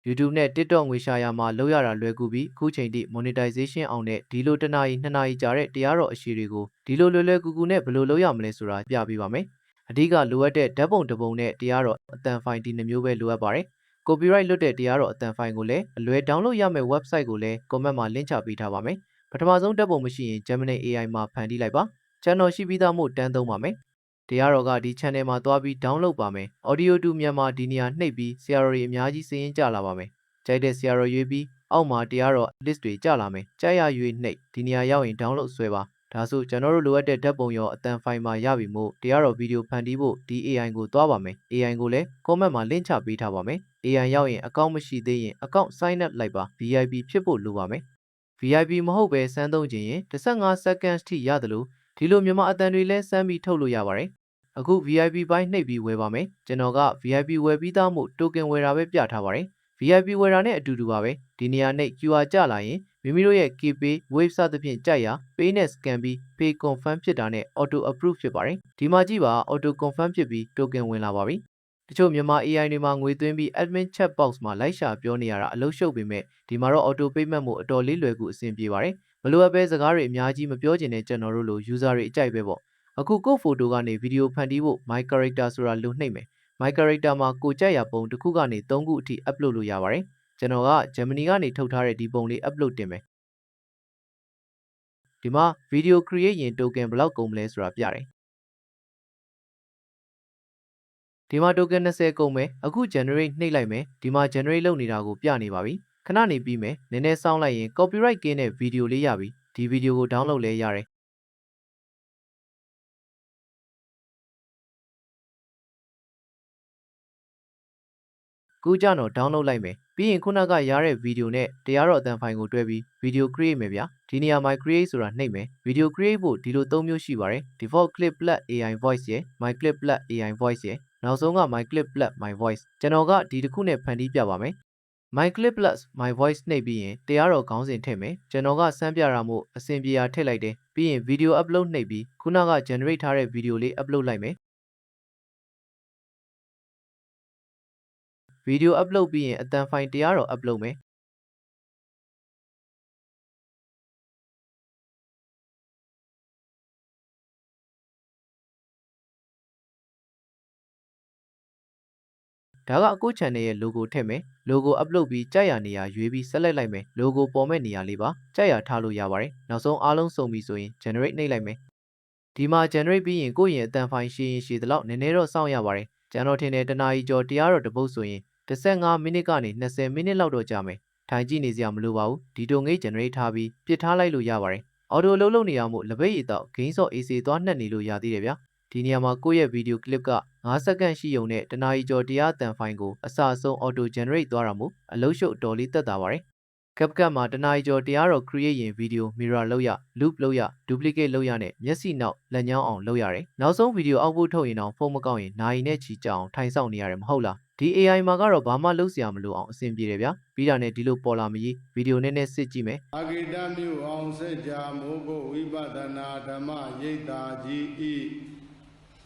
YouTube နဲ့ TikTok ငွေရှာရမှာလောက်ရတာလွယ်ကူပြီးခုချိန်ထိ monetization အောင်တဲ့ဒီလိုတစ်နာရီ2နာရီကြာတဲ့တရားတော်အရှိတွေကိုဒီလိုလွယ်လွယ်ကူကူနဲ့ဘယ်လိုလုပ်ရမလဲဆိုတာပြပေးပါမယ်။အဓိကလိုအပ်တဲ့ဓာတ်ပုံတစ်ပုံနဲ့တရားတော်အတန်ဖိုင်ဒီနှမျိုးပဲလိုအပ်ပါတယ်။ Copyright လွတ်တဲ့တရားတော်အတန်ဖိုင်ကိုလည်းအလွယ် download ရမယ့် website ကိုလည်း comment မှာ link ချပေးထားပါမယ်။ပထမဆုံးဓာတ်ပုံမရှိရင် Gemini AI မှာဖန်တီးလိုက်ပါ။ channel ရှိပြီးသားမို့တန်းသုံးပါမယ်။တရားတော်ကဒီ channel မှာသွားပြီး download ပါမယ်။ Audio to မြန်မာဒီနေရာနှိပ်ပြီးဆရာတော်တွေအများကြီးစည်ရင်ကြလာပါမယ်။ကြိုက်တဲ့ဆရာတော်ရွေးပြီးအောက်မှာတရားတော် list တွေကြလာမယ်။ကြိုက်ရရွေးနှိပ်ဒီနေရာရောက်ရင် download ဆွဲပါ။ဒါဆိုကျွန်တော်တို့လိုအပ်တဲ့ဓာတ်ပုံရောအတန်ဖိုင်မှာရပြီမို့တရားတော်ဗီဒီယိုဖန်တီးဖို့ဒီ AI ကိုသွားပါမယ်။ AI ကိုလည်း comment မှာ link ချပေးထားပါမယ်။ AI ရောက်ရင်အကောင့်မရှိသေးရင်အကောင့် sign up လိုက်ပါ VIP ဖြစ်ဖို့လိုပါမယ်။ VIP မဟုတ်ပဲစမ်းသုံးခြင်းရင်15 seconds ထိရတယ်လို့ဒီလိုမြန်မာအတန်တွေလည်းစမ်းပြီးထုတ်လို့ရပါတယ်။အခု VIP ပိုင်းနှိပ်ပြီးဝယ်ပါမယ်။ကျွန်တော်က VIP ဝယ်ပြီးသားမို့ token ဝယ်တာပဲပြထားပါတယ်။ VIP ဝယ်တာနဲ့အတူတူပါပဲ။ဒီနေရာနဲ့ QR ကြလာရင်မိမိတို့ရဲ့ KPay Wave စသဖြင့်ကြိုက်ရာ Pay နဲ့ scan ပြီး Pay confirm ဖြစ်တာနဲ့ auto approve ဖြစ်ပါတယ်။ဒီမှာကြည့်ပါ auto confirm ဖြစ်ပြီး token ဝင်လာပါပြီ။တချို့မြန်မာ AI တွေမှာငွေသွင်းပြီး admin chat box မှာလိုက်ရှာပြောနေရတာအလုပ်ရှုပ်ပေမဲ့ဒီမှာတော့ auto payment မို့အတော်လေးလွယ်ကူအဆင်ပြေပါတယ်။မလိုအပ်ပဲစကားတွေအများကြီးမပြောချင်တဲ့ကျွန်တော်တို့လို user တွေအကြိုက်ပဲပေါ့။အခုကိုယ့် photo ကနေဗီဒီယိုဖန်တီးဖို့ my character ဆိုတာလိုနှိပ်မယ်။ my character မှာကိုကြိုက်ရာပုံတစ်ခုကနေ3ခုအထိ upload လို့ရပါတယ်။ကျွန်တော်က Gemini ကနေထုတ်ထားတဲ့ဒီပုံလေး upload တင်မယ်။ဒီမှာ video create ရင် token ဘယ်လောက်ကုန်မလဲဆိုတာပြတယ်။ဒီမှာ token 20ကုန်မယ်။အခု generate နှိပ်လိုက်မယ်။ဒီမှာ generate လုပ်နေတာကိုပြနေပါပြီ။ခဏနေပြီးမယ်။နည်းနည်းစောင့်လိုက်ရင် copyright ကင်းတဲ့ video လေးရပြီ။ဒီ video ကို download လဲရတယ်။ကူကြတော့ download လိုက်မယ်ပြီးရင်ခုနကရတဲ့ video နဲ့တရားတော်အတန်ဖိုင်ကိုတွဲပြီး video create မယ်ဗျာဒီနေရာမှာ create ဆိုတာနှိပ်မယ် video create ဖို့ဒီလို3မျိုးရှိပါတယ် default clip plus AI voice ရယ် my clip plus AI voice ရယ်နောက်ဆုံးက my clip plus my voice ကျွန်တော်ကဒီတစ်ခုနဲ့ဖန်တီးပြပါမယ် my clip plus my voice နှိပ်ပြီးရင်တရားတော်ခေါင်းစဉ်ထည့်မယ်ကျွန်တော်ကစမ်းပြတာမို့အဆင်ပြေတာထည့်လိုက်တယ်ပြီးရင် video upload နှိပ်ပြီးခုနက generate ထားတဲ့ video လေး upload လိုက်မယ်ဗီဒီယို upload ပြီးရင်အတန်ဖိုင်တရားတော် upload မယ်ဒါကကို channel ရဲ့ logo ထည့်မယ် logo upload ပြီးကြိုက်ရနေရာရွေးပြီး select လိုက်မယ် logo ပေါ်မဲ့နေရာလေးပါကြိုက်ရထားလို့ရပါတယ်နောက်ဆုံးအားလုံးစုံပြီဆိုရင် generate နှိပ်လိုက်မယ်ဒီမှာ generate ပြီးရင်ကိုယ့်ရဲ့အတန်ဖိုင်ရှည်ရင်ရှည်သလောက်နည်းနည်းတော့စောင့်ရပါတယ်ကျွန်တော်ထင်တယ်တနာရီကျော်တရားတော်တစ်ပုတ်ဆိုရင်15မိနစ်ကနေ20မိနစ်လောက်တော့ကြာမယ်ထိုင်ကြည့်နေစရာမလိုပါဘူးဒီတိုငိတ် generate ထားပြီးပြစ်ထားလိုက်လို့ရပါတယ်အော်တိုလုံးလုံးနေရမို့လက်ပိတ်ရည်တော့ဂိမ်းစော့ AC သွားနှက်နေလို့ရသေးတယ်ဗျာဒီနေရာမှာကိုယ့်ရဲ့ဗီဒီယို clip က5စက္ကန့်ရှိုံနဲ့တနာရီကျော်တရားအတန်ဖိုင်ကိုအစအဆုံး auto generate သွားတာမို့အလုံးရှုပ်တော်လေးတက်တာပါတယ်CapCut မှာတနာရီကျော်တရားတော် create ရင် video mirror လုပ်ရ loop လုပ်ရ duplicate လုပ်ရနဲ့မျက်စိနောက်လက်ညောင်းအောင်လုပ်ရတယ်နောက်ဆုံး video output ထုတ်ရင်တော့ဖုန်းမကောက်ရင်နိုင်နဲ့ချီကြအောင်ထိုင်ဆောင်နေရတယ်မဟုတ်လားဒီ AI မှာကတော့ဘာမှလုပ်စရာမလိုအောင်အဆင်ပြေတယ်ဗျာပြီးတာနဲ့ဒီလိုပေါ်လာမကြီး video နည်းနည်းစစ်ကြည့်မယ်အဂိတမြို့အောင်စကြမိုးဖို့ဝိပဿနာဓမ္မရိပ်သာကြီးဤ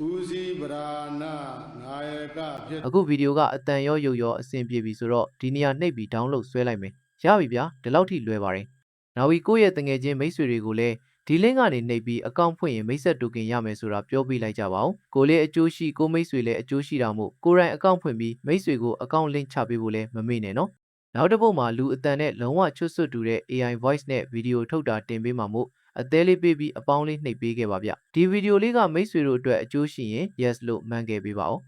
ဦးစီးပရာဏနာယကဖြစ်အခုဗီဒီယိုကအတန်ရောရုပ်ရောအဆင်ပြေပြီဆိုတော့ဒီနေရာနှိပ်ပြီး download ဆွဲလိုက်မယ်ရပြီဗျာဒီလောက်ထိလွယ်ပါတယ်နောက်ပြီးကိုယ့်ရဲ့တငယ်ချင်းမိတ်ဆွေတွေကိုလည်းဒီ link ကနေနှိပ်ပြီးအကောင့်ဖွင့်ရင်မိတ်ဆက်တိုကင်ရမယ်ဆိုတာပြောပြလိုက်ကြပါဦးကိုလည်းအကျိုးရှိကိုမိတ်ဆွေလည်းအကျိုးရှိတာမို့ကိုယ်တိုင်အကောင့်ဖွင့်ပြီးမိတ်ဆွေကိုအကောင့် link ချပေးဖို့လည်းမမေ့နဲ့နော်နောက်တစ်ပုတ်မှာလူအတန်နဲ့လုံးဝချွတ်ဆွတ်တူတဲ့ AI voice နဲ့ဗီဒီယိုထုတ်တာတင်ပေးမှာမို့အသေးလေးပေးပြီးအပေါင်းလေးနှိပ်ပေးခဲ့ပါဗျဒီဗီဒီယိုလေးကမိတ်ဆွေတို့အတွက်အကျိုးရှိရင် yes လို့မှန်ခဲ့ပေးပါဦး